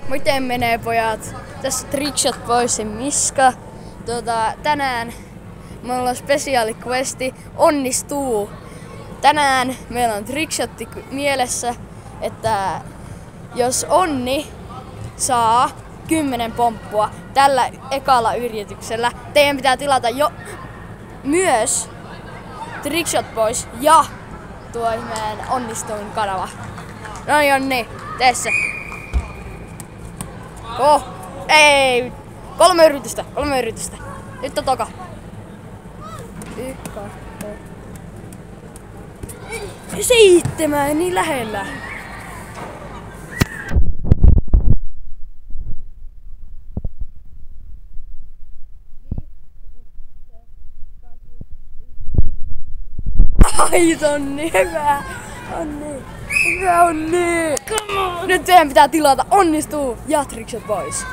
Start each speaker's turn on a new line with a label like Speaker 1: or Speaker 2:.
Speaker 1: Miten menee pojat? Tässä Trickshot Boysin Miska. Tänään meillä on spesiaaliquesti onnistuu. Tänään meillä on trickshotti mielessä, että jos Onni saa 10 pomppua tällä ekalla yrityksellä, teidän pitää tilata jo myös Trickshot Boys ja tuo meidän onnistuin kanava. No niin Onni, tee se. Ei! 3 yritystä. Nyt on toka. 7, niin lähellä. Ai Onni, hyvä! Onni! Hyvä Onni! Nyt teidän pitää tilata onnistuu ja Trickshot Boys.